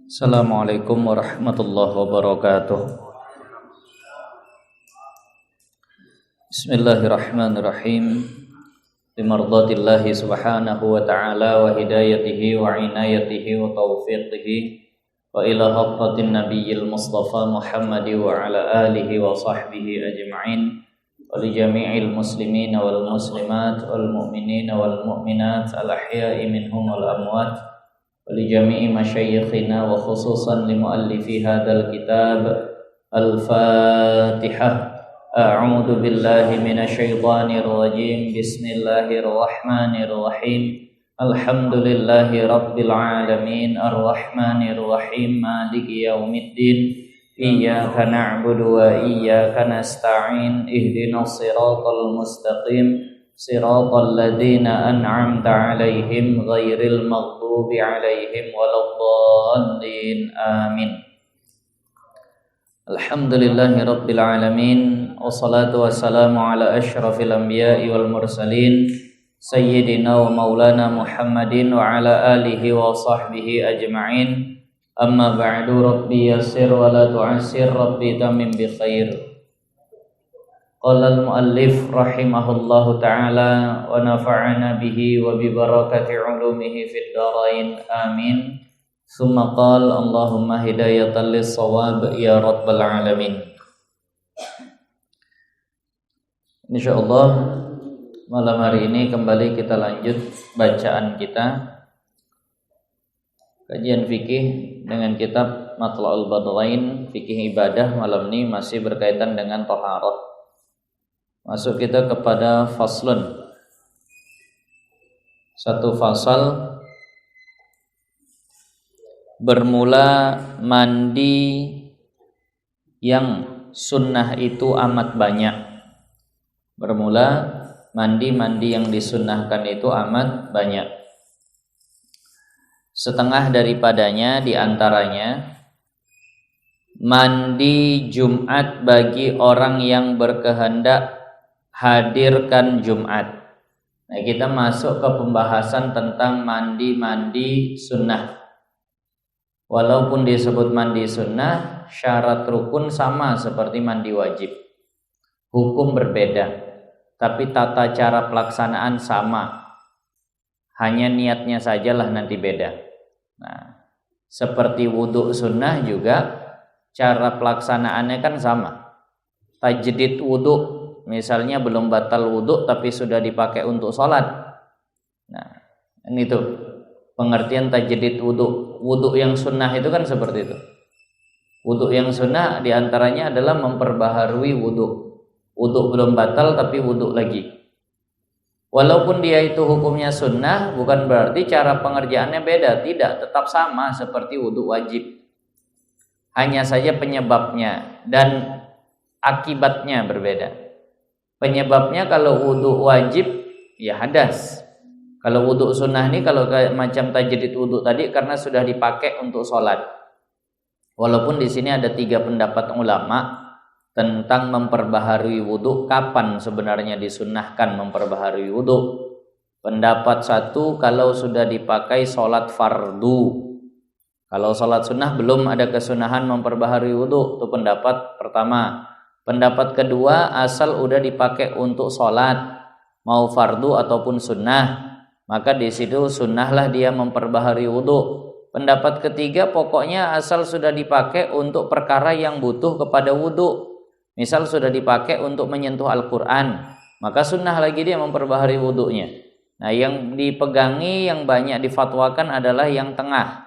Assalamualaikum warahmatullahi wabarakatuh. Bismillahirrahmanirrahim. Bimardatillahi subhanahu wa ta'ala wa hidayatihi wa inayatihi wa taufiqihi wa ila hadratin nabiyyil mustafa Muhammadi wa ala alihi wa sahbihi ajma'in wa li jami'il muslimina wal muslimat wal mu'minina wal mu'minat al ahya'i minhum wal amwat ولجميع مشايخنا وخصوصا لمؤلفي هذا الكتاب الفاتحة. أعوذ بالله من الشيطان الرجيم. بسم الله الرحمن الرحيم. الحمد لله رب العالمين الرحمن الرحيم مالك يوم الدين إياك نعبد وإياك نستعين اهدنا الصراط المستقيم صراط الذين أنعمت عليهم غير المغضوب عليهم ولا الضالين آمين. الحمد لله رب العالمين والصلاة والسلام على أشرف الأنبياء والمرسلين سيدنا ومولانا محمد وعلى آله وصحبه أجمعين. أما بعد ربي يسر ولا تعسر ربي تمم بخير. Qala al-muallif rahimahullahu ta'ala wa nafa'ana bihi wa bi barakati ulumihi fid dharain amin. Summa qala Allahumma hidayatan lis-shawab ya rabbal alamin. Insyaallah malam hari ini kembali kita lanjut bacaan kita kajian fikih dengan kitab Matla'ul Badrain fikih ibadah. Malam ini masih berkaitan dengan taharah. Masuk kita kepada faslun. Satu fasal bermula mandi yang sunnah itu amat banyak. Bermula mandi yang disunnahkan itu amat banyak. Setengah daripadanya diantaranya mandi Jumat bagi orang yang berkehendak hadirkan Jumat. Nah, kita masuk ke pembahasan tentang mandi sunnah. Walaupun disebut mandi sunnah, syarat rukun sama seperti mandi wajib. Hukum berbeda, tapi tata cara pelaksanaan sama. Hanya niatnya sajalah nanti beda. Nah, seperti wudhu sunnah juga cara pelaksanaannya kan sama. Tajdid wudhu misalnya belum batal wudhu tapi sudah dipakai untuk sholat. Nah, ini tuh pengertian tajdid wudhu. Wudhu yang sunnah itu kan seperti itu. Wudhu yang sunnah diantaranya adalah memperbaharui wudhu. Wudhu belum batal tapi wudhu lagi. Walaupun dia itu hukumnya sunnah, bukan berarti cara pengerjaannya beda. Tidak, tetap sama seperti wudhu wajib. Hanya saja penyebabnya dan akibatnya berbeda. Penyebabnya kalau wudhu wajib ya hadas. Kalau wudhu sunnah ini kalau macam tajdid wudhu tadi karena sudah dipakai untuk sholat. Walaupun di sini ada 3 pendapat ulama tentang memperbaharui wudhu. Kapan sebenarnya disunnahkan memperbaharui wudhu? Pendapat 1 kalau sudah dipakai sholat fardu. Kalau sholat sunnah belum ada kesunahan memperbaharui wudhu. Itu pendapat pertama. Pendapat kedua, asal udah dipakai untuk sholat, mau fardu ataupun sunnah, maka di situ sunnahlah dia memperbaharui wudhu. Pendapat ketiga, pokoknya asal sudah dipakai untuk perkara yang butuh kepada wudhu. Misal sudah dipakai untuk menyentuh Al-Quran, maka sunnah lagi dia memperbaharui wudhunya. Nah, yang dipegangi, yang banyak difatwakan adalah yang tengah.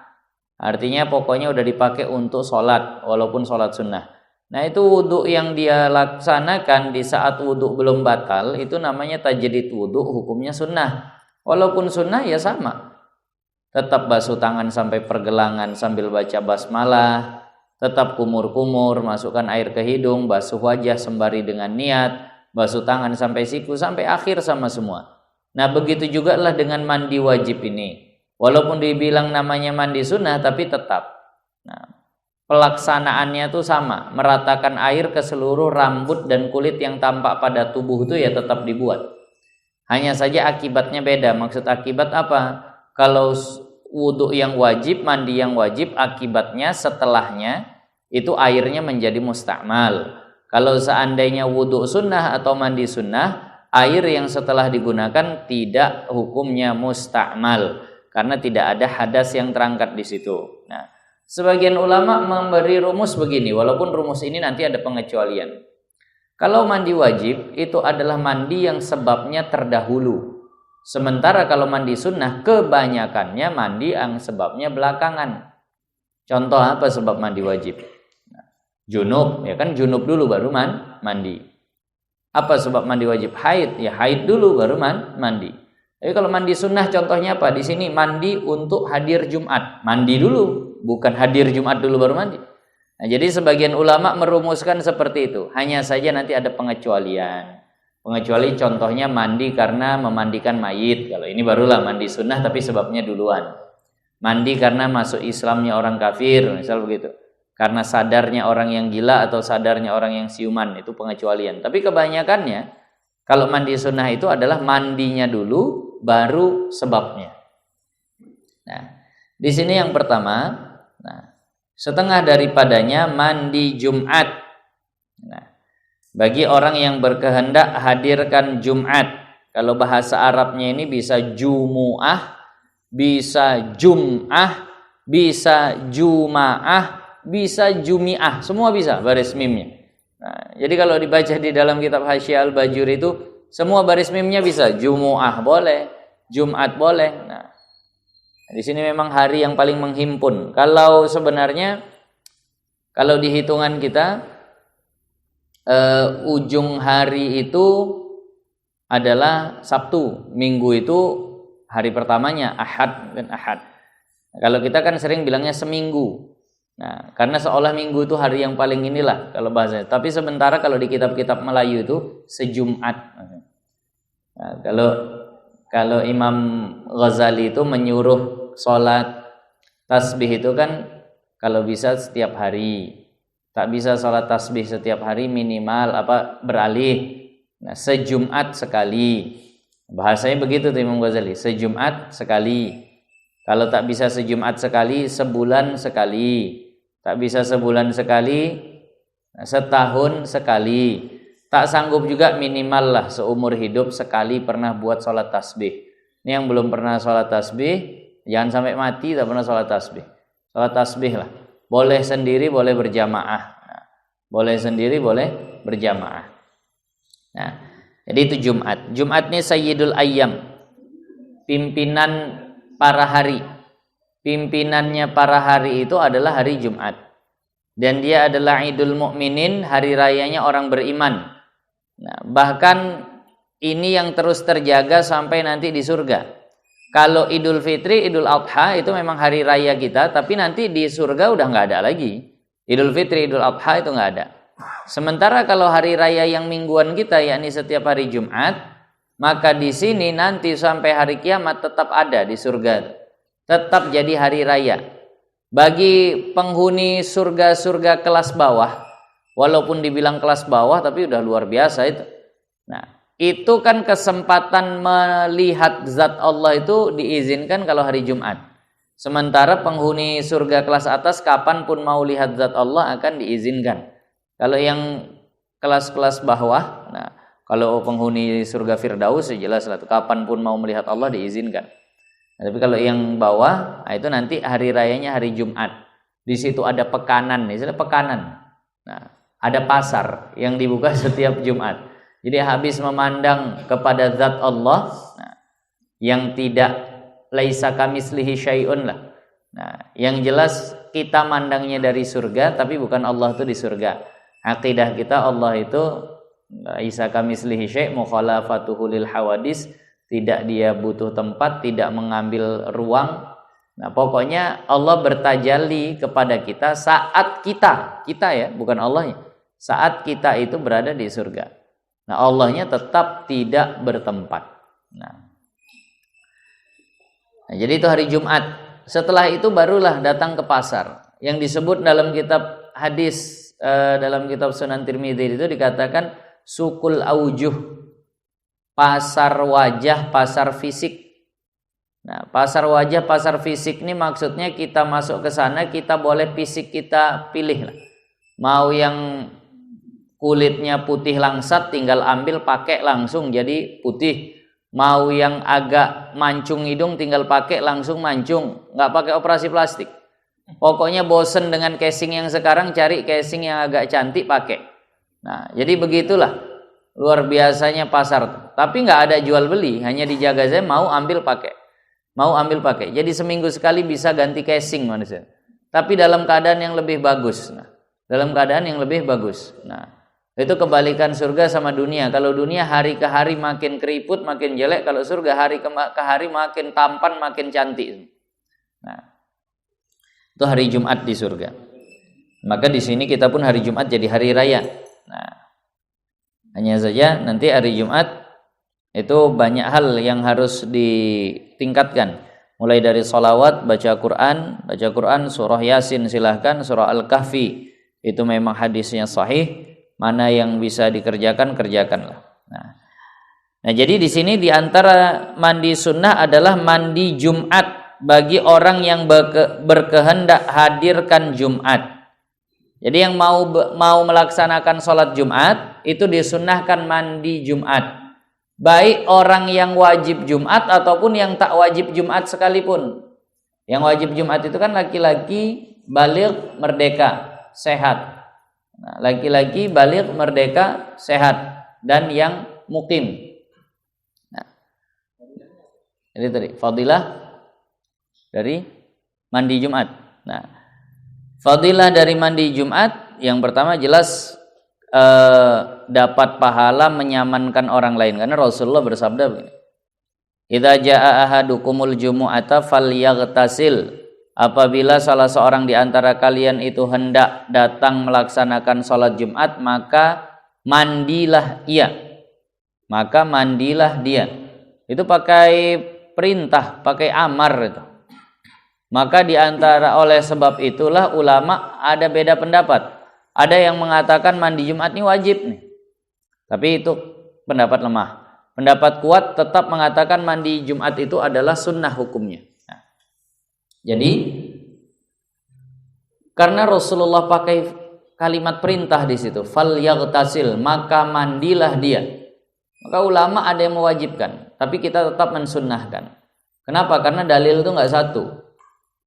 Artinya pokoknya udah dipakai untuk sholat, walaupun sholat sunnah. Nah, itu wudhu yang dia laksanakan di saat wudhu belum batal, itu namanya tajdid wudhu, hukumnya sunnah. Walaupun sunnah ya sama. Tetap basuh tangan sampai pergelangan sambil baca basmalah, tetap kumur-kumur, masukkan air ke hidung, basuh wajah sembari dengan niat, basuh tangan sampai siku, sampai akhir sama semua. Nah, begitu juga lah dengan mandi wajib ini. Walaupun dibilang namanya mandi sunnah, tapi tetap. Nah, pelaksanaannya tuh sama, meratakan air ke seluruh rambut dan kulit yang tampak pada tubuh itu ya tetap dibuat. Hanya saja akibatnya beda. Maksud akibat apa? Kalau wudu yang wajib, mandi yang wajib, akibatnya setelahnya itu airnya menjadi mustakmal. Kalau seandainya wudu sunnah atau mandi sunnah, air yang setelah digunakan tidak hukumnya mustakmal karena tidak ada hadas yang terangkat di situ. Nah, sebagian ulama memberi rumus begini, walaupun rumus ini nanti ada pengecualian. Kalau mandi wajib itu adalah mandi yang sebabnya terdahulu. Sementara kalau mandi sunnah kebanyakannya mandi yang sebabnya belakangan. Contoh apa sebab mandi wajib? Junub, ya kan junub dulu baru mandi. Apa sebab mandi wajib? Haid, ya haid dulu baru mandi. Tapi kalau mandi sunnah contohnya apa? Di sini mandi untuk hadir Jumat, mandi dulu, bukan hadir Jumat dulu baru mandi. Nah, jadi sebagian ulama merumuskan seperti itu. Hanya saja nanti ada pengecualian. Pengecuali contohnya mandi karena memandikan mayit. Kalau ini barulah mandi sunnah tapi sebabnya duluan. Mandi karena masuk Islamnya orang kafir, misal begitu. Karena sadarnya orang yang gila atau sadarnya orang yang siuman, itu pengecualian. Tapi kebanyakannya kalau mandi sunnah itu adalah mandinya dulu baru sebabnya. Nah, di sini yang pertama, setengah daripadanya mandi Jumat. Nah, bagi orang yang berkehendak hadirkan Jumat. Kalau bahasa Arabnya ini bisa Jumu'ah, bisa Jum'ah, bisa Juma'ah, bisa Jumi'ah. Semua bisa baris mimnya. Nah, jadi kalau dibaca di dalam kitab Hasyiah Al-Bajur itu semua baris mimnya bisa. Jumu'ah boleh, Jumat boleh. Nah, di sini memang hari yang paling menghimpun. Kalau sebenarnya kalau di hitungan kita ujung hari itu adalah Sabtu, Minggu itu hari pertamanya Ahad dan Ahad. Kalau kita kan sering bilangnya seminggu. Nah, karena seolah Minggu itu hari yang paling inilah kalau bahasanya. Tapi sementara kalau di kitab-kitab Melayu itu sejumat. Nah, kalau Imam Ghazali itu menyuruh sholat tasbih itu kan kalau bisa setiap hari. Tak bisa sholat tasbih setiap hari, minimal beralih. Nah, sejumat sekali. Bahasanya begitu tuh Imam Ghazali, sejumat sekali. Kalau tak bisa sejumat sekali, sebulan sekali. Tak bisa sebulan sekali, setahun sekali. Tak sanggup juga minimal lah seumur hidup sekali pernah buat sholat tasbih. Ini yang belum pernah sholat tasbih, jangan sampai mati tak pernah sholat tasbih. Sholat tasbih lah. Boleh sendiri, boleh berjamaah. Nah, boleh sendiri, boleh berjamaah. Nah, jadi itu Jumat. Jumat ini Sayyidul Ayyam, pimpinan para hari. Pimpinannya para hari itu adalah hari Jumat. Dan dia adalah Idul Mukminin, hari rayanya orang beriman. Nah, bahkan ini yang terus terjaga sampai nanti di surga. Kalau Idul Fitri, Idul Adha itu memang hari raya kita, tapi nanti di surga udah nggak ada lagi. Idul Fitri, Idul Adha itu nggak ada. Sementara kalau hari raya yang mingguan kita, yakni setiap hari Jumat, maka di sini nanti sampai hari kiamat tetap ada di surga, tetap jadi hari raya. Bagi penghuni surga-surga kelas bawah, walaupun dibilang kelas bawah, tapi udah luar biasa itu. Nah, itu kan kesempatan melihat zat Allah itu diizinkan kalau hari Jumat. Sementara penghuni surga kelas atas kapanpun mau lihat zat Allah akan diizinkan. Kalau yang kelas-kelas bawah, nah kalau penghuni surga Firdaus jelas lah kapanpun mau melihat Allah diizinkan. Nah, tapi kalau yang bawah, nah itu nanti hari rayanya hari Jumat. Di situ ada pekanan, istilah pekanan. Nah, ada pasar yang dibuka setiap Jumat. Jadi habis memandang kepada zat Allah, nah, yang tidak laisa kamitslihi syai'un lah. Nah, yang jelas kita mandangnya dari surga, tapi bukan Allah itu di surga. Aqidah kita Allah itu laisa kamitslihi syai', mukhalafatuhu lil hawadis, tidak dia butuh tempat, tidak mengambil ruang. Nah, pokoknya Allah bertajalli kepada kita saat kita ya, bukan Allahnya. Saat kita itu berada di surga. Nah, Allahnya tetap tidak bertempat. Nah, jadi itu hari Jumat. Setelah itu barulah datang ke pasar. Yang disebut dalam kitab hadis, dalam kitab Sunan Tirmidzi itu dikatakan sukul aujuh, pasar wajah, pasar fisik. Nah, pasar wajah, pasar fisik ini maksudnya kita masuk ke sana, kita boleh fisik kita pilih lah. Mau yang kulitnya putih langsat, tinggal ambil pakai langsung jadi putih. Mau yang agak mancung hidung, tinggal pakai langsung mancung, nggak pakai operasi plastik. Pokoknya bosen dengan casing yang sekarang, cari casing yang agak cantik pakai. Nah, jadi begitulah luar biasanya pasar. Tapi nggak ada jual beli, hanya dijaga saya mau ambil pakai. Mau ambil pakai. Jadi seminggu sekali bisa ganti casing manusia. Tapi dalam keadaan yang lebih bagus. Nah, dalam keadaan yang lebih bagus. Nah, itu kebalikan surga sama dunia. Kalau dunia hari ke hari makin keriput, makin jelek. Kalau surga hari ke hari makin tampan, makin cantik. Nah, itu hari Jumat di surga. Maka di sini kita pun hari Jumat jadi hari raya. Nah, hanya saja nanti hari Jumat itu banyak hal yang harus ditingkatkan. Mulai dari sholawat, baca Quran, surah Yasin silahkan, surah Al-Kahfi itu memang hadisnya sahih. Mana yang bisa dikerjakan, kerjakanlah. Nah, jadi di sini di antara mandi sunnah adalah mandi Jumat bagi orang yang berkehendak hadirkan Jumat. Jadi yang mau melaksanakan sholat Jumat itu disunnahkan mandi Jumat. Baik orang yang wajib Jumat ataupun yang tak wajib Jumat sekalipun. Yang wajib Jumat itu kan laki-laki baligh merdeka sehat. Nah, laki-laki baligh merdeka sehat dan yang mukim. Nah, jadi tadi fadilah dari mandi Jumat. Nah, fadilah dari mandi Jumat yang pertama jelas dapat pahala menyamankan orang lain, karena Rasulullah bersabda begini, idza jaa ahadukumul jumu'ata falyaghtasil, apabila salah seorang di antara kalian itu hendak datang melaksanakan sholat Jumat, maka mandilah ia. Itu pakai perintah, pakai amar itu. Maka di antara oleh sebab itulah ulama ada beda pendapat. Ada yang mengatakan mandi Jumat ini wajib nih. Tapi itu pendapat lemah. Pendapat kuat tetap mengatakan mandi Jumat itu adalah sunnah hukumnya. Nah, jadi karena Rasulullah pakai kalimat perintah di situ, fal yaghtasil, maka mandilah dia. Maka ulama ada yang mewajibkan, tapi kita tetap mensunnahkan. Kenapa? Karena dalil itu nggak satu.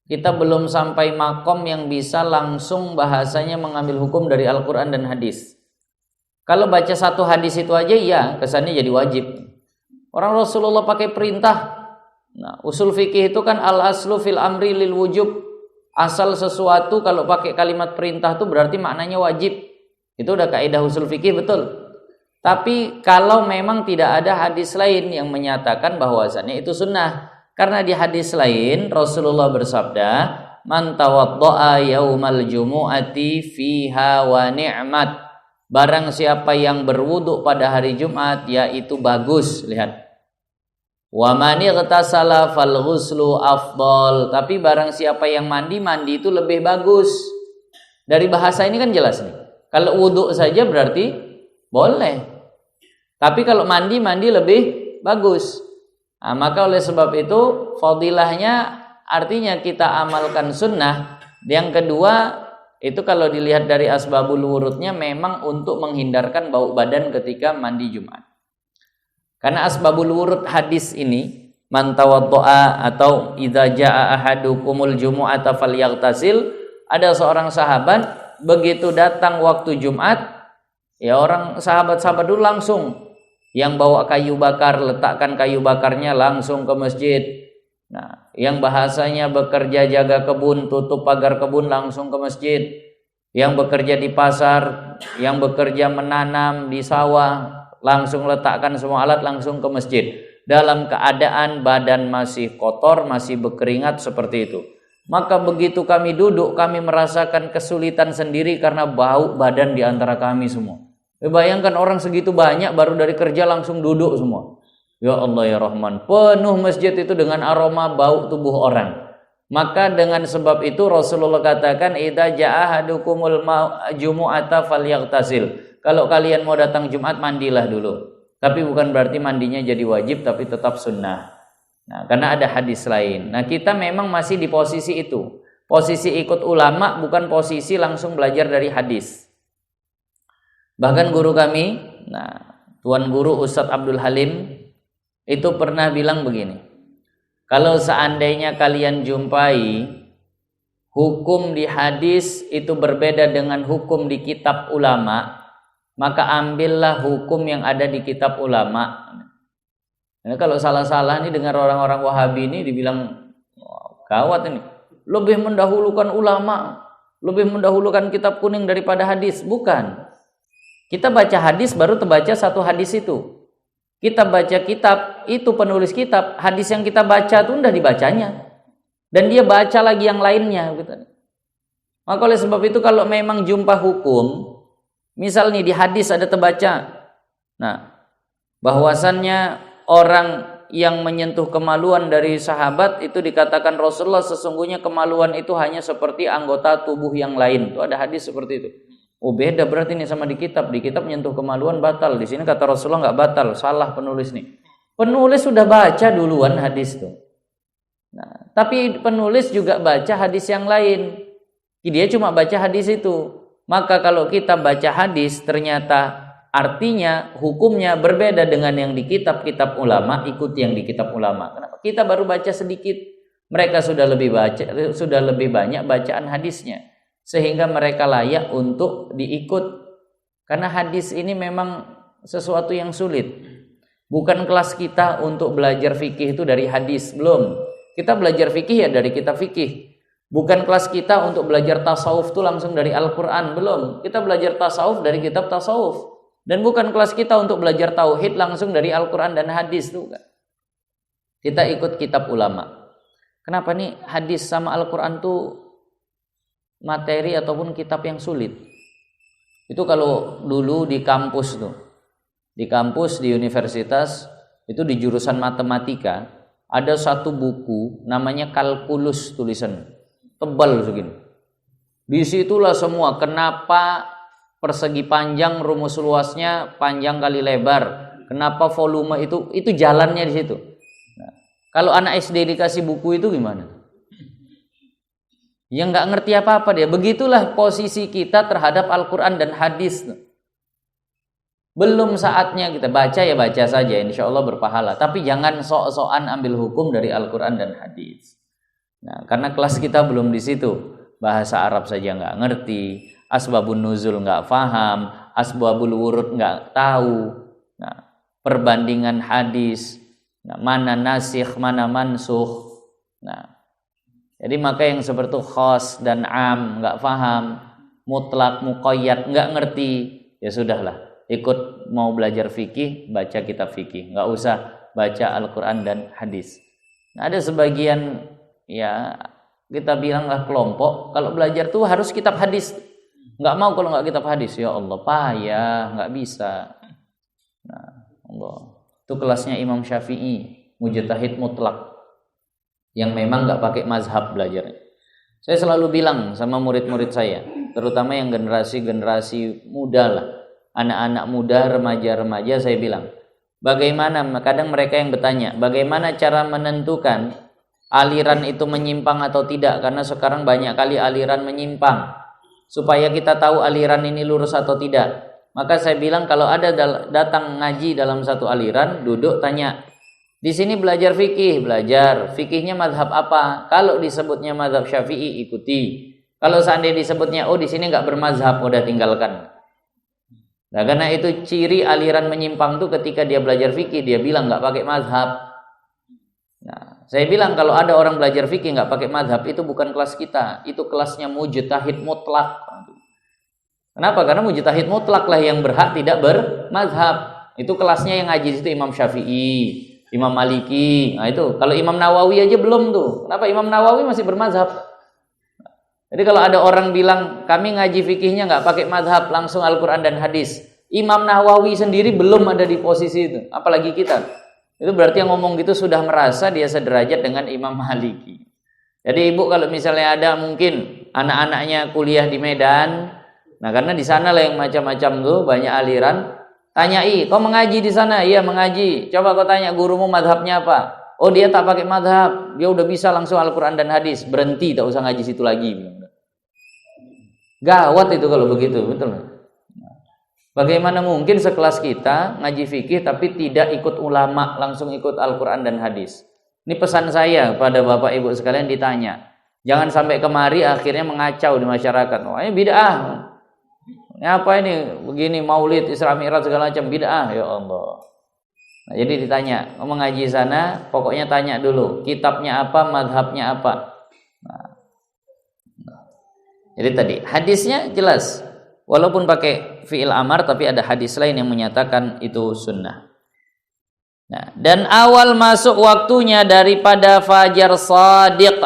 Kita belum sampai makom yang bisa langsung bahasanya mengambil hukum dari Al-Quran dan hadis. Kalau baca satu hadis itu aja ya kesannya jadi wajib. Orang Rasulullah pakai perintah. Nah, usul fikih itu kan al-aslu fil amri lil wujub. Asal sesuatu kalau pakai kalimat perintah itu berarti maknanya wajib. Itu udah kaidah usul fikih, betul. Tapi kalau memang tidak ada hadis lain yang menyatakan bahwasannya itu sunnah. Karena di hadis lain Rasulullah bersabda, man tawaddo'a yaumal jumu'ati fiha wa ni'mat. Barang siapa yang berwudu pada hari Jumat, yaitu bagus. Lihat. Wa man ightasala fal ghuslu afdal. Tapi barang siapa yang mandi itu lebih bagus. Dari bahasa ini kan jelas nih. Kalau wudu saja berarti boleh. Tapi kalau mandi lebih bagus. Nah, maka oleh sebab itu fadilahnya artinya kita amalkan sunnah. Yang kedua itu kalau dilihat dari asbabul wurudnya memang untuk menghindarkan bau badan ketika mandi Jumat. Karena asbabul wurud hadis ini man tawaddo'a atau idza jaa ahadukumul jumu'ata falyaghtasil, ada seorang sahabat begitu datang waktu Jumat, ya orang sahabat-sahabat dulu langsung yang bawa kayu bakar, letakkan kayu bakarnya langsung ke masjid. Nah, yang bahasanya bekerja jaga kebun, tutup pagar kebun langsung ke masjid. Yang bekerja di pasar, yang bekerja menanam di sawah, langsung letakkan semua alat langsung ke masjid. Dalam keadaan badan masih kotor, masih berkeringat seperti itu. Maka begitu kami duduk, kami merasakan kesulitan sendiri karena bau badan di antara kami semua. Bayangkan orang segitu banyak baru dari kerja langsung duduk semua. Ya Allah ya Rahman, penuh masjid itu dengan aroma bau tubuh orang. Maka dengan sebab itu Rasulullah katakan idza jaa ahadukumul jumu'ata falyaghtasil. Kalau kalian mau datang Jumat mandilah dulu. Tapi bukan berarti mandinya jadi wajib, tapi tetap sunnah. Nah, karena ada hadis lain. Nah, kita memang masih di posisi itu. Posisi ikut ulama bukan posisi langsung belajar dari hadis. Bahkan guru kami, Tuan Guru Ustadz Abdul Halim itu pernah bilang begini. Kalau seandainya kalian jumpai hukum di hadis itu berbeda dengan hukum di kitab ulama, maka ambillah hukum yang ada di kitab ulama. Nah, kalau salah-salah nih dengar orang-orang Wahabi ini dibilang gawat ini, lebih mendahulukan ulama, lebih mendahulukan kitab kuning daripada hadis. Bukan. Kita baca hadis baru terbaca satu hadis itu. Kita baca kitab, itu penulis kitab, hadis yang kita baca itu udah dibacanya. Dan dia baca lagi yang lainnya gitu. Maka oleh sebab itu kalau memang jumpa hukum, misal nih di hadis ada terbaca, bahwasannya orang yang menyentuh kemaluan dari sahabat itu dikatakan Rasulullah sesungguhnya kemaluan itu hanya seperti anggota tubuh yang lain. Itu ada hadis seperti itu. Oh beda berarti ini sama di kitab. Di kitab menyentuh kemaluan batal. Di sini kata Rasulullah nggak batal. Salah penulis nih. Penulis sudah baca duluan hadis itu. Nah, tapi penulis juga baca hadis yang lain. Dia cuma baca hadis itu. Maka kalau kita baca hadis ternyata artinya hukumnya berbeda dengan yang di kitab-kitab ulama, ikuti yang di kitab ulama. Kenapa? Kita baru baca sedikit. Mereka sudah lebih banyak bacaan hadisnya. Sehingga mereka layak untuk diikut. Karena hadis ini memang sesuatu yang sulit. Bukan kelas kita untuk belajar fikih itu dari hadis, belum. Kita belajar fikih ya dari kitab fikih. Bukan kelas kita untuk belajar tasawuf itu langsung dari Al-Quran, belum. Kita belajar tasawuf dari kitab tasawuf. Dan bukan kelas kita untuk belajar tauhid langsung dari Al-Quran dan hadis tuh kan. Kita ikut kitab ulama. Kenapa nih hadis sama Al-Quran tuh materi ataupun kitab yang sulit? Itu kalau dulu di kampus tuh. Di kampus di universitas itu di jurusan matematika ada satu buku namanya kalkulus tulisan tebal segini. Di situlah semua kenapa persegi panjang rumus luasnya panjang kali lebar, kenapa volume itu jalannya di situ. Nah, kalau anak SD dikasih buku itu gimana? Yang nggak ngerti apa-apa dia. Begitulah posisi kita terhadap Al-Quran dan hadis. Belum saatnya kita baca ya baca saja, insya Allah berpahala. Tapi jangan sok-sokan ambil hukum dari Al-Quran dan hadis. Nah, karena kelas kita belum di situ. Bahasa Arab saja nggak ngerti. Asbabun nuzul nggak paham, asbabul wurud nggak tahu. Nah, perbandingan hadis, mana nasikh, mana mansukh. Nah, jadi maka yang seperti khas dan am nggak paham, mutlak, muqayyad nggak ngerti, ya sudahlah. Ikut mau belajar fikih, baca kitab fikih, nggak usah baca Al-Quran dan hadis. Nah, ada sebagian ya kita bilanglah kelompok, kalau belajar tuh harus kitab hadis. Nggak mau kalau nggak kitab hadis, ya Allah payah, nggak bisa. Nah, Allah itu kelasnya Imam Syafi'i, mujtahid mutlak, yang memang nggak pakai mazhab belajarnya. Saya selalu bilang sama murid-murid saya, terutama yang generasi muda lah, anak-anak muda, remaja-remaja, saya bilang, bagaimana? Kadang mereka yang bertanya, bagaimana cara menentukan aliran itu menyimpang atau tidak? Karena sekarang banyak kali aliran menyimpang. Supaya kita tahu aliran ini lurus atau tidak, maka saya bilang kalau ada datang ngaji dalam satu aliran, duduk tanya, di sini belajar fikih, belajar fikihnya mazhab apa? Kalau disebutnya mazhab Syafi'i, ikuti. Kalau seandainya disebutnya di sini nggak bermazhab, udah tinggalkan. Nah, karena itu ciri aliran menyimpang tuh ketika dia belajar fikih dia bilang nggak pakai mazhab. Nah, saya bilang kalau ada orang belajar fikih nggak pakai mazhab, itu bukan kelas kita, itu kelasnya mujtahid mutlak. Kenapa? Karena mujtahid mutlak lah yang berhak tidak bermazhab. Itu kelasnya yang ngaji itu Imam Syafi'i, Imam Maliki. Nah itu kalau Imam Nawawi aja belum tuh. Kenapa? Imam Nawawi masih bermazhab. Jadi kalau ada orang bilang kami ngaji fikihnya nggak pakai mazhab, langsung Al-Quran dan hadis, Imam Nawawi sendiri belum ada di posisi itu, apalagi kita. Itu berarti yang ngomong gitu sudah merasa dia sederajat dengan Imam Maliki. Jadi ibu kalau misalnya ada mungkin anak-anaknya kuliah di Medan, nah karena di sana lah yang macam-macam tuh banyak aliran, tanyai, kau mengaji di sana? Iya mengaji. Coba kau tanya gurumu mazhabnya apa? Oh dia tak pakai madhab, dia udah bisa langsung Al-Quran dan hadis, berhenti, tak usah ngaji situ lagi. Gawat itu kalau begitu, betul. Bagaimana mungkin sekelas kita ngaji fikih tapi tidak ikut ulama, langsung ikut Al-Quran dan hadis. Ini pesan saya pada Bapak Ibu sekalian ditanya. Jangan sampai kemari akhirnya mengacau di masyarakat. Wah ini bid'ah. Ini apa ini? Begini maulid, Isra Mi'raj segala macam bid'ah. Ya Allah. Nah, jadi ditanya, mau ngaji sana, pokoknya tanya dulu. Kitabnya apa, madhabnya apa. Nah. Jadi tadi hadisnya jelas. Walaupun pakai fi'il amar tapi ada hadis lain yang menyatakan itu sunnah. Nah, dan awal masuk waktunya daripada fajar shadiq.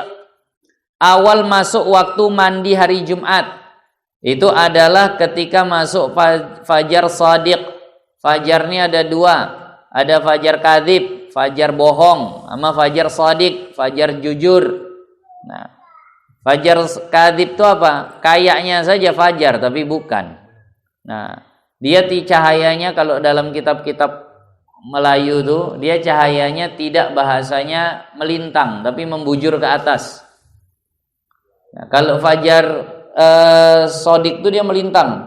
Awal masuk waktu mandi hari Jumat. Itu adalah ketika masuk fajar shadiq. Fajar ini ada dua. Ada fajar kadzib, fajar bohong, sama fajar shadiq, fajar jujur. Nah, fajar kadzib itu apa? Kayaknya saja fajar tapi bukan. Nah, dia cahayanya kalau dalam kitab-kitab Melayu tuh, dia cahayanya tidak bahasanya melintang tapi membujur ke atas. Nah, kalau fajar shadiq itu dia melintang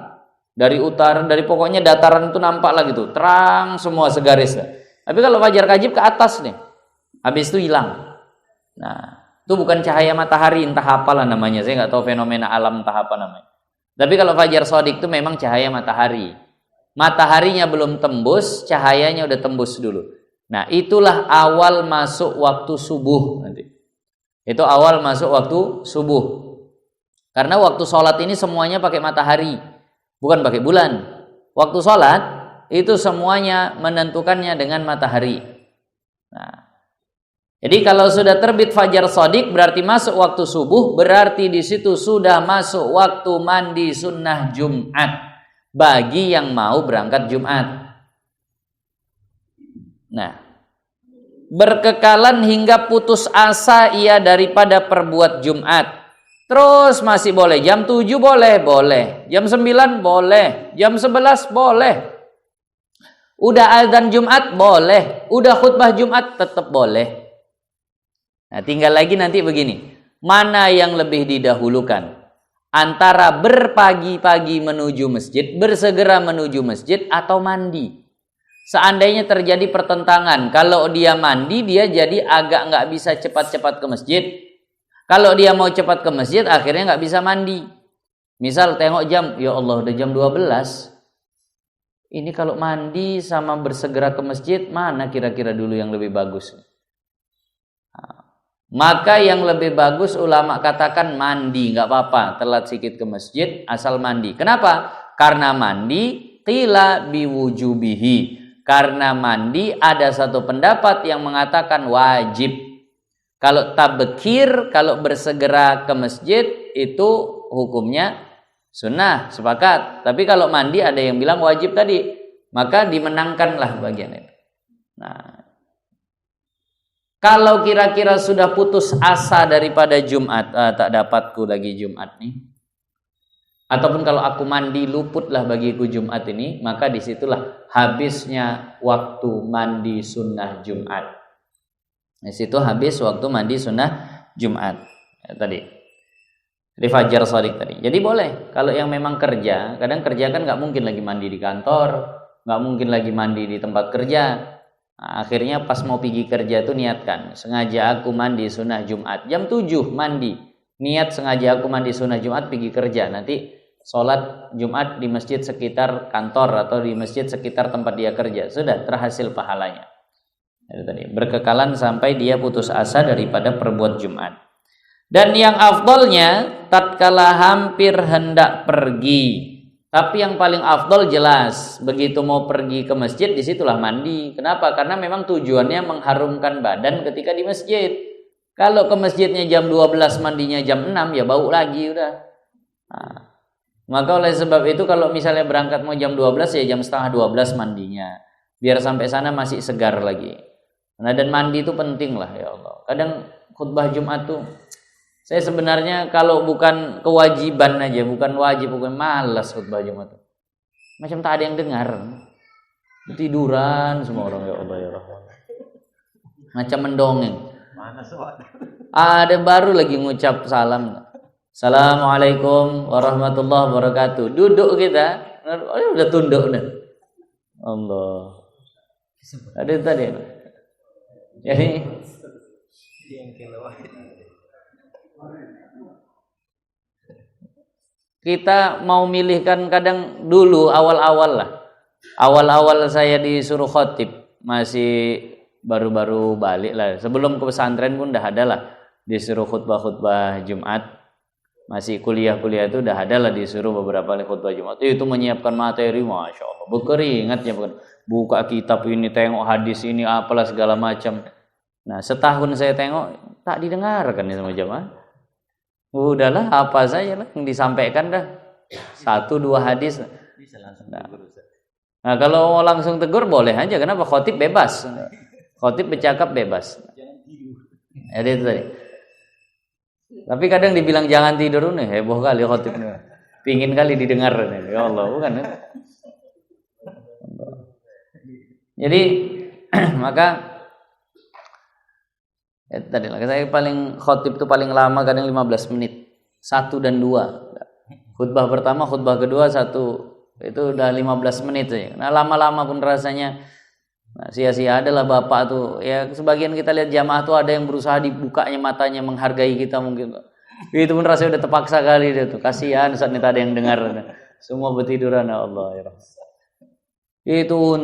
dari utara, dari pokoknya dataran itu nampak lah gitu, terang semua segaris. Tapi kalau fajar kadzib ke atas nih, habis itu hilang. Nah, itu bukan cahaya matahari, entah apalah namanya, saya nggak tahu fenomena alam entah apa namanya. Tapi kalau fajar shadiq itu memang cahaya matahari. Mataharinya belum tembus, cahayanya udah tembus dulu. Nah, itulah awal masuk waktu subuh nanti. Itu awal masuk waktu subuh. Karena waktu sholat ini semuanya pakai matahari, bukan pakai bulan. Waktu sholat itu semuanya menentukannya dengan matahari. Nah, jadi kalau sudah terbit fajar shadiq berarti masuk waktu subuh, berarti di situ sudah masuk waktu mandi sunnah Jumat bagi yang mau berangkat Jumat. Nah, berkekalan hingga putus asa ia daripada perbuat Jumat. Terus masih boleh, jam 7 boleh, jam 9 boleh, jam 11 boleh. Udah azan Jumat boleh, udah khutbah Jumat tetap boleh. Nah, tinggal lagi nanti begini, mana yang lebih didahulukan? Antara berpagi-pagi menuju masjid, bersegera menuju masjid, atau mandi. Seandainya terjadi pertentangan, kalau dia mandi, dia jadi agak nggak bisa cepat-cepat ke masjid. Kalau dia mau cepat ke masjid, akhirnya nggak bisa mandi. Misal tengok jam, ya Allah udah jam 12. Ini kalau mandi sama bersegera ke masjid, mana kira-kira dulu yang lebih bagus? Maka yang lebih bagus ulama katakan mandi, nggak apa-apa, telat sedikit ke masjid asal mandi. Kenapa? Karena mandi qila biwujubihi. Karena mandi ada satu pendapat yang mengatakan wajib. Kalau tabkir, kalau bersegera ke masjid itu hukumnya sunnah, sepakat. Tapi kalau mandi ada yang bilang wajib tadi, maka dimenangkanlah bagian itu. Nah, kalau kira-kira sudah putus asa daripada Jumat, tak dapatku lagi Jumat nih. Ataupun kalau aku mandi luputlah bagiku Jumat ini, maka disitulah habisnya waktu mandi sunnah Jumat. Di situ habis waktu mandi sunnah Jumat. Ya, tadi. Di fajar shadiq tadi. Jadi boleh. Kalau yang memang kerja, kadang kerja kan nggak mungkin lagi mandi di kantor, nggak mungkin lagi mandi di tempat kerja. Nah, akhirnya pas mau pergi kerja itu niatkan, sengaja aku mandi sunnah Jumat jam 7 mandi, niat sengaja aku mandi sunnah Jumat pergi kerja, nanti sholat Jumat di masjid sekitar kantor atau di masjid sekitar tempat dia kerja, sudah terhasil pahalanya. Itu tadi, berkekalan sampai dia putus asa daripada perbuat Jumat. Dan yang afdolnya tatkala hampir hendak pergi. Tapi yang paling afdol jelas, begitu mau pergi ke masjid, disitulah mandi. Kenapa? Karena memang tujuannya mengharumkan badan ketika di masjid. Kalau ke masjidnya jam 12, mandinya jam 6, ya bau lagi udah. Nah, maka oleh sebab itu kalau misalnya berangkat mau jam 12, ya jam setengah 12 mandinya. Biar sampai sana masih segar lagi. Nah, dan mandi itu penting lah, ya Allah. Kadang khutbah Jumat tuh, saya sebenarnya kalau bukan kewajiban aja, bukan wajib, bukan malas khutbah Jumat. Macam tak ada yang dengar. Tiduran semua orang, ya Allah ya Rahman. Macam mendongeng. Mana soal? Ada baru lagi ngucap salam. Assalamualaikum warahmatullahi wabarakatuh. Duduk kita, udah tunduk dah. Allah. Ada tadi. Jadi kita mau milihkan kadang dulu awal-awal lah. Awal-awal saya disuruh khotib masih baru-baru balik lah. Sebelum ke pesantren pun udah ada lah disuruh khutbah-khutbah Jumat. Masih kuliah-kuliah itu udah ada lah disuruh beberapa kali khutbah Jumat. Itu menyiapkan materi, masya Allah. Berkeringat ya bukan. Buka kitab ini, tengok hadis ini, apalah segala macam. Nah setahun saya tengok tak didengarkan ya sama jamaah. Udahlah apa saja lah yang disampaikan dah 1-2 hadis. Nah kalau langsung tegur boleh aja. Kenapa? Khotib bebas. Khotib bercakap bebas. Jadi itu tadi. Tapi kadang dibilang jangan tidur nih, heboh kali khotibnya. Pingin kali didengar nih. Ya Allah, bukan ya? Jadi maka tadi lah saya paling khotib itu paling lama kadang 15 menit. 1 dan 2. Khutbah pertama, khutbah kedua 1 itu udah 15 menit saja. Nah, lama-lama pun rasanya sia-sia adalah bapak tuh. Ya sebagian kita lihat jamaah tuh ada yang berusaha dibukanya matanya menghargai kita mungkin. Itu pun rasanya udah terpaksa kali dia tuh. Kasihan saat ini ada yang dengar. Semua bertiduran ya Allah ya. Itu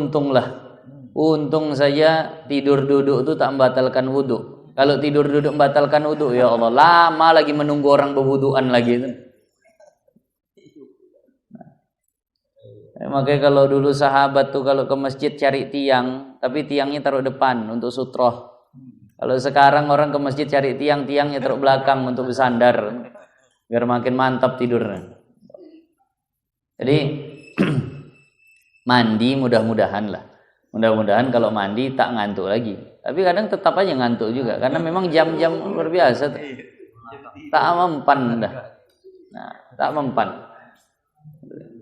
untung saja tidur duduk itu tak membatalkan wudu. Kalau tidur duduk membatalkan wudu, ya Allah, lama lagi menunggu orang berwuduan lagi itu. Makanya kalau dulu sahabat tuh kalau ke masjid cari tiang, tapi tiangnya taruh depan untuk sutroh. Kalau sekarang orang ke masjid cari tiangnya taruh belakang untuk bersandar, biar makin mantap tidurnya. Jadi mandi mudah-mudahan lah. Mudah-mudahan kalau mandi tak ngantuk lagi. Tapi kadang tetap aja ngantuk juga karena memang jam-jam luar biasa. Tak mempan dah. Nah, tak mempan.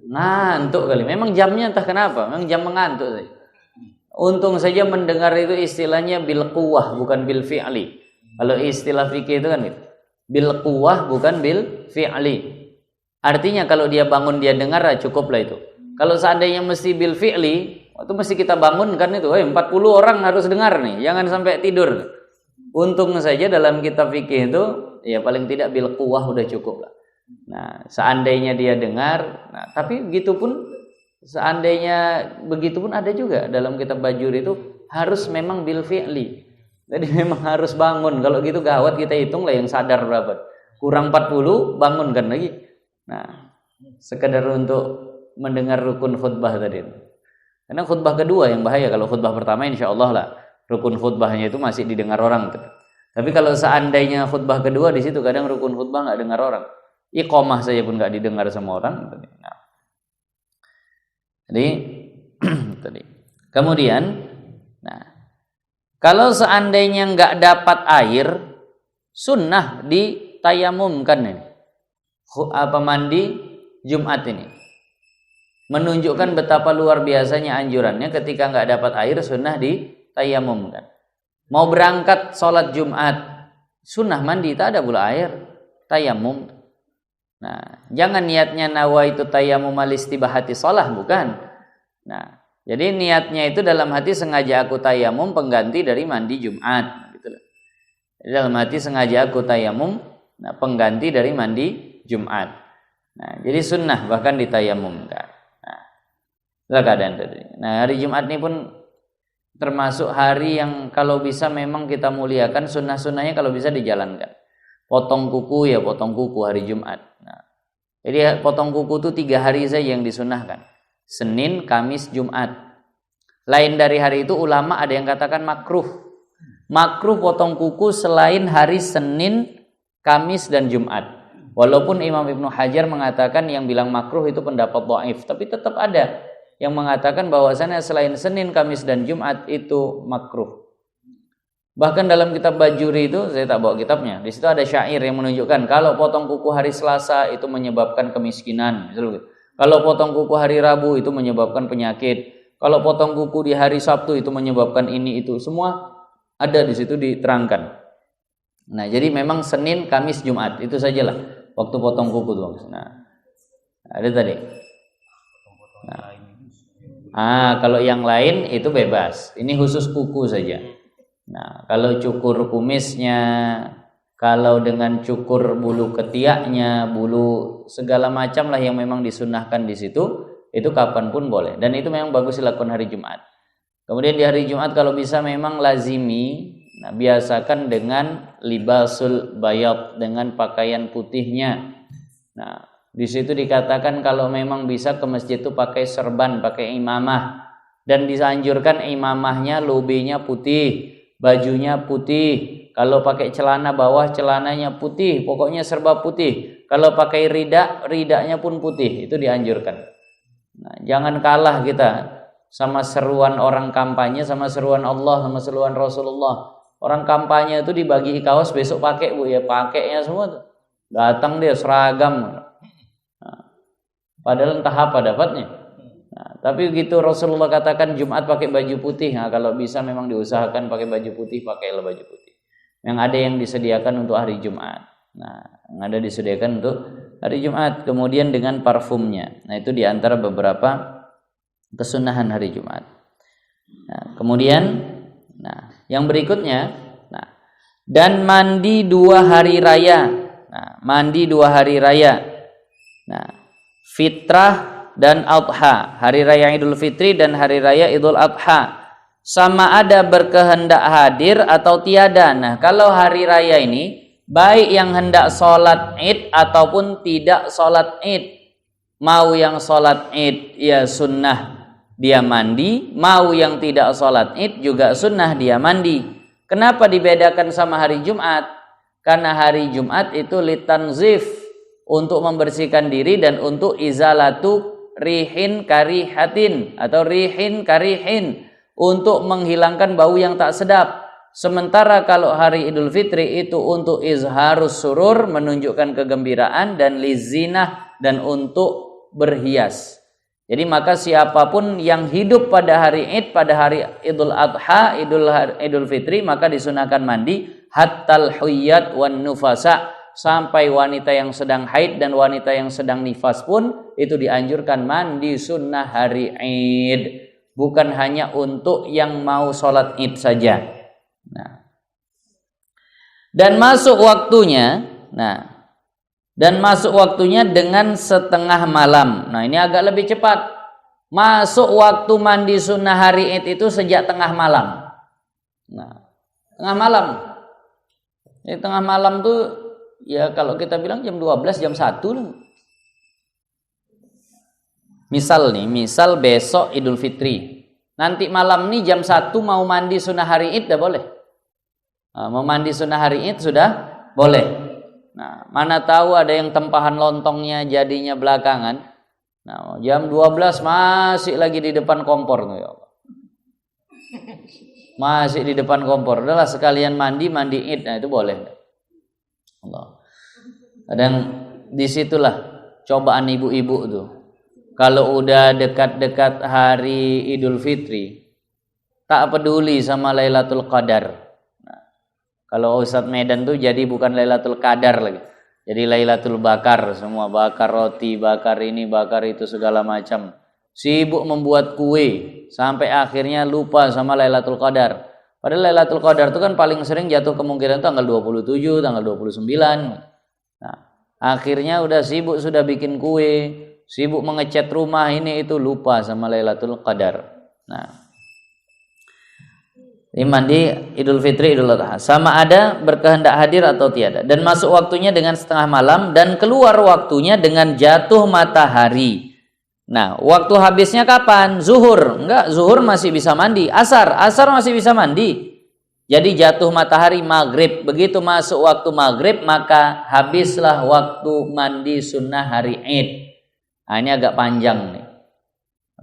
Ngantuk kali. Memang jamnya entah kenapa, memang jam mengantuk saja. Untung saja mendengar itu istilahnya bil quwwah bukan bil fi'li. Kalau istilah fikih itu kan gitu. Bil quwwah bukan bil fi'li. Artinya kalau dia bangun dia dengar cukuplah itu. Kalau seandainya mesti bil fi'li, itu mesti kita bangunkan itu, 40 orang harus dengar nih, jangan sampai tidur. Untung saja dalam kitab fikih itu, ya paling tidak bil quwwah udah cukup lah. Nah, seandainya dia dengar, nah, tapi begitupun, seandainya begitupun ada juga dalam kitab Bajur itu harus memang bil fi'li. Jadi memang harus bangun. Kalau gitu gawat kita hitung lah yang sadar berapa. Kurang 40, bangunkan lagi. Nah, sekedar untuk mendengar rukun khutbah tadi. Karena khutbah kedua yang bahaya. Kalau khutbah pertama insya Allah lah rukun khutbahnya itu masih didengar orang. Tapi kalau seandainya khutbah kedua di situ kadang rukun khutbah nggak dengar orang. Iqamah saja pun nggak didengar sama orang. Nah. Jadi tadi. Kemudian, nah kalau seandainya nggak dapat air, sunnah ditayamumkan ini. Apa mandi Jumat ini. Menunjukkan betapa luar biasanya anjurannya ketika nggak dapat air sunnah ditayamumkan. Mau berangkat sholat Jumat sunnah mandi tak ada pula air tayamum. Nah jangan niatnya nawaitu tayamum alistibahati sholah bukan. Nah jadi niatnya itu dalam hati sengaja aku tayamum pengganti dari mandi Jumat. Gitu loh. Dalam hati sengaja aku tayamum pengganti dari mandi Jumat. Nah jadi sunnah bahkan ditayamumkan. Keadaan tadi. Nah hari Jumat ini pun termasuk hari yang kalau bisa memang kita muliakan, sunnah-sunnahnya kalau bisa dijalankan. Potong kuku ya potong kuku hari Jumat. Nah, jadi potong kuku itu 3 hari saja yang disunnahkan. Senin, Kamis, Jumat. Lain dari hari itu ulama ada yang katakan makruh. Makruh potong kuku selain hari Senin, Kamis dan Jumat. Walaupun Imam Ibnu Hajar mengatakan yang bilang makruh itu pendapat dhaif, tapi tetap ada yang mengatakan bahwasannya selain Senin, Kamis dan Jumat itu makruh. Bahkan dalam kitab Bajuri itu saya tak bawa kitabnya. Di situ ada syair yang menunjukkan kalau potong kuku hari Selasa itu menyebabkan kemiskinan. Kalau potong kuku hari Rabu itu menyebabkan penyakit. Kalau potong kuku di hari Sabtu itu menyebabkan ini itu. Semua Ada di situ diterangkan. Nah, jadi memang Senin, Kamis, Jumat itu sajalah waktu potong kuku tuh. Nah, ada tadi. Nah, kalau yang lain itu bebas. Ini khusus kuku saja. Nah, kalau cukur kumisnya, kalau dengan cukur bulu ketiaknya, bulu segala macam lah yang memang disunahkan di situ, itu kapanpun boleh. Dan itu memang bagus dilakukan hari Jumat. Kemudian di hari Jumat kalau bisa memang lazimi, nah, biasakan dengan libasul bayad, dengan pakaian putihnya. Nah, di situ dikatakan kalau memang bisa ke masjid itu pakai serban, pakai imamah, dan disanjurkan imamahnya lobenya putih, bajunya putih. Kalau pakai celana bawah celananya putih, pokoknya serba putih. Kalau pakai ridanya pun putih, itu dianjurkan. Nah, jangan kalah kita sama seruan orang kampanye, sama seruan Allah, sama seruan Rasulullah. Orang kampanye itu dibagi kaos besok pakai Bu ya, pakainya semua tuh. Datang dia seragam. Padahal entah apa dapatnya. Nah, tapi begitu Rasulullah katakan Jumat pakai baju putih. Nah, kalau bisa memang diusahakan pakai baju putih, pakailah baju putih. Yang ada yang disediakan untuk hari Jumat. Nah, yang ada disediakan untuk hari Jumat. Kemudian dengan parfumnya. Nah, itu diantara beberapa kesunahan hari Jumat. Nah, kemudian, nah, yang berikutnya, nah, dan mandi 2 hari raya. Nah, mandi 2 hari raya. Nah, Fitrah dan Adha, hari raya Idul Fitri dan hari raya Idul Adha, sama ada berkehendak hadir atau tiada. Nah, kalau hari raya ini baik yang hendak sholat Id ataupun tidak sholat Id, mau yang sholat Id ya sunnah dia mandi, mau yang tidak sholat Id juga sunnah dia mandi. Kenapa dibedakan sama hari Jumat? Karena hari Jumat itu litanzif, untuk membersihkan diri dan untuk izalatu rihin karihatin atau rihin karihin, untuk menghilangkan bau yang tak sedap. Sementara kalau hari Idul Fitri itu untuk izharus surur, menunjukkan kegembiraan, dan lizinah, dan untuk berhias. Jadi maka siapapun yang hidup pada hari Id, pada hari Idul Adha, Idul Fitri, maka disunahkan mandi hattal huyyat wan nufasa, sampai wanita yang sedang haid dan wanita yang sedang nifas pun itu dianjurkan mandi sunnah hari Id, bukan hanya untuk yang mau sholat Id saja. Nah, dan masuk waktunya, nah, dan masuk waktunya dengan setengah malam. Nah, ini agak lebih cepat. Masuk waktu mandi sunnah hari Id itu sejak tengah malam. Nah, tengah malam. Ini tengah malam tuh ya kalau kita bilang jam 12, jam 1 lah. Misal besok Idul Fitri. Nanti malam nih jam 1 mau mandi sunnah hari Id dah boleh. Nah, mau mandi sunnah hari Id sudah boleh. Nah, mana tahu ada yang tempahan lontongnya jadinya belakangan. Nah, jam 12 masih lagi di depan kompor tuh ya Allah. Masih di depan kompor. Udahlah sekalian mandi Id. Nah, itu boleh. Allah. Kadang disitulah cobaan ibu-ibu tuh. Kalau udah dekat-dekat hari Idul Fitri, tak peduli sama Lailatul Qadar. Nah, kalau Ustadz Medan tuh jadi bukan Lailatul Qadar lagi, jadi Lailatul Bakar, semua bakar roti, bakar ini, bakar itu segala macam. Sibuk membuat kue sampai akhirnya lupa sama Lailatul Qadar. Padahal Lailatul Qadar itu kan paling sering jatuh kemungkinan tanggal 27, tanggal 29. Nah, akhirnya udah sibuk sudah bikin kue, sibuk mengecat rumah ini itu, lupa sama Lailatul Qadar. Nah, ini mandi Idul Fitri, Idul Adha, sama ada berkehendak hadir atau tiada, dan masuk waktunya dengan setengah malam, dan keluar waktunya dengan jatuh matahari. Nah, waktu habisnya kapan? Zuhur. Enggak, zuhur masih bisa mandi. Asar masih bisa mandi. Jadi jatuh matahari maghrib. Begitu masuk waktu maghrib, maka habislah waktu mandi sunnah hari Id. Nah, ini agak panjang nih.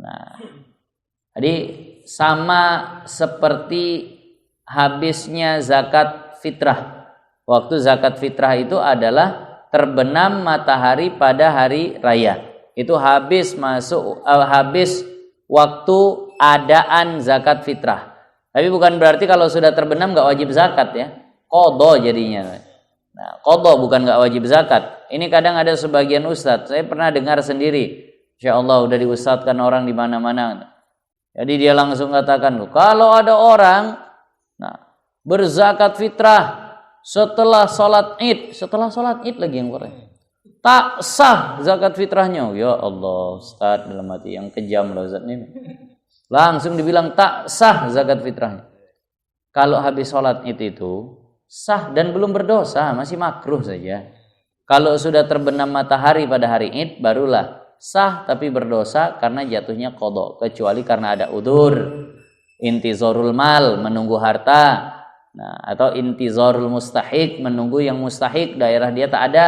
Nah, jadi sama seperti habisnya zakat fitrah. Waktu zakat fitrah itu adalah terbenam matahari pada hari raya. Itu habis waktu adaan zakat fitrah. Tapi bukan berarti kalau sudah terbenam nggak wajib zakat ya. Qadha jadinya. Nah, qadha bukan nggak wajib zakat. Ini kadang ada sebagian ustadz, saya pernah dengar sendiri. Insya Allah udah diustadkan orang di mana-mana. Jadi dia langsung katakan, kalau ada orang berzakat fitrah setelah sholat id lagi yang Quran, tak sah zakat fitrahnya. Ya Allah, Ustaz, dalam hati yang kejam loh Ustaz ini. Langsung dibilang tak sah zakat fitrahnya. Kalau habis sholat id itu sah dan belum berdosa, masih makruh saja. Kalau sudah terbenam matahari pada hari id barulah sah tapi berdosa karena jatuhnya qadha, kecuali karena ada udzur, intizarul mal, menunggu harta. Nah, atau intizarul mustahik, menunggu yang mustahik, daerah dia tak ada,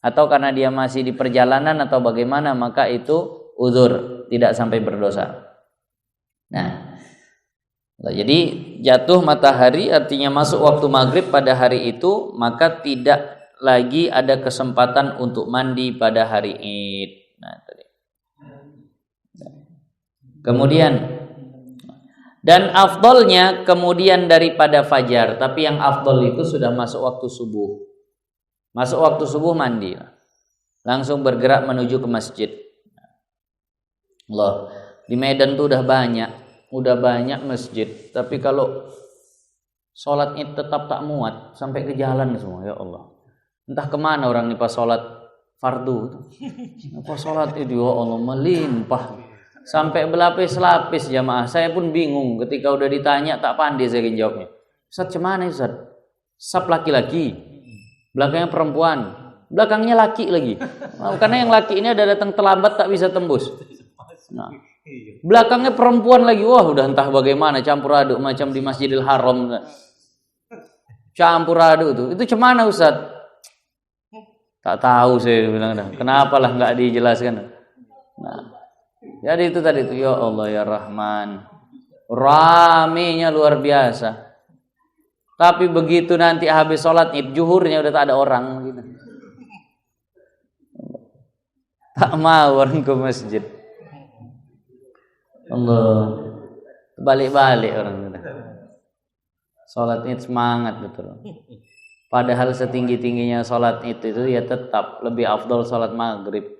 atau karena dia masih di perjalanan atau bagaimana, maka itu udzur, tidak sampai berdosa. Nah, jadi jatuh matahari artinya masuk waktu maghrib pada hari itu, maka tidak lagi ada kesempatan untuk mandi pada hari id. Nah, tadi. Kemudian dan afdolnya kemudian daripada fajar, tapi yang afdol itu sudah masuk waktu subuh. Masuk waktu subuh mandi, langsung bergerak menuju ke masjid. Allah, di Medan tuh udah banyak masjid, tapi kalau sholat id tetap tak muat, sampai ke jalan semua. Ya Allah, entah kemana orang nih pas sholat fardu, pas sholat itu ya Allah melimpah. Sampai berlapis-lapis jamaah. Saya pun bingung ketika udah ditanya, tak pandai saya jawabnya. Ustaz, cemana Ustaz? Sap laki-laki, belakangnya perempuan, belakangnya laki lagi. Nah, karena yang laki ini ada datang terlambat tak bisa tembus. Nah, belakangnya perempuan lagi. Wah, udah entah bagaimana, campur aduk macam di Masjidil Haram. Campur aduk tuh. Itu cemana Ustaz? Tak tahu saya bilang dah. Kenapa lah nggak dijelaskan? Nah, jadi itu tadi itu, ya Allah ya Rahman, ramenya luar biasa. Tapi begitu nanti habis sholat id, juhurnya udah tak ada orang gitu. Tak mau orang ke masjid. Allah, balik-balik orang gitu. Sholat id semangat betul. Padahal setinggi-tingginya sholat id itu ya tetap lebih afdol sholat maghrib.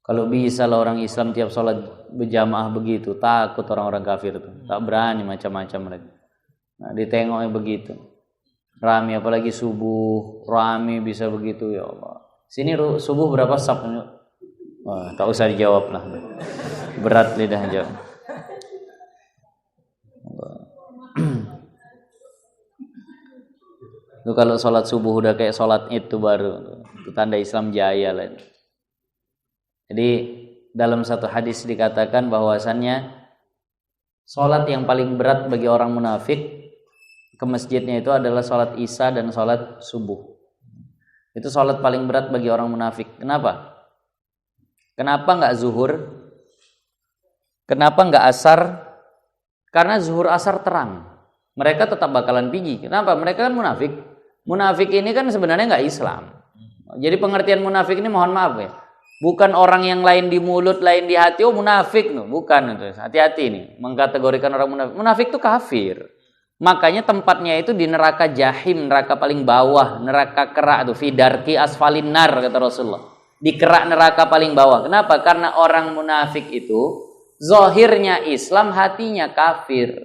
Kalau bisa lah orang Islam tiap sholat berjamaah begitu, takut orang-orang kafir itu, tak berani macam-macam mereka. Nah, ditengoknya begitu, rame apalagi subuh, rame bisa begitu ya Allah. Sini subuh berapa saf? Wah, tak usah dijawab lah, berat lidah jawab. Itu kalau sholat subuh udah kayak sholat itu baru, itu tanda Islam jaya lah. Jadi dalam satu hadis dikatakan bahwasannya sholat yang paling berat bagi orang munafik ke masjidnya itu adalah sholat isya dan sholat subuh. Itu sholat paling berat bagi orang munafik. Kenapa? Kenapa nggak zuhur? Kenapa nggak asar? Karena zuhur asar terang. Mereka tetap bakalan pergi. Kenapa? Mereka kan munafik. Munafik ini kan sebenarnya nggak Islam. Jadi pengertian munafik ini mohon maaf ya. Bukan orang yang lain di mulut, lain di hati. Oh munafik, no. Bukan itu. Hati-hati nih, mengkategorikan orang munafik. Munafik itu kafir. Makanya tempatnya itu di neraka jahim, neraka paling bawah, neraka kerak itu, fidarki asfalin nar kata Rasulullah. Di kerak neraka paling bawah. Kenapa? Karena orang munafik itu zahirnya Islam, hatinya kafir.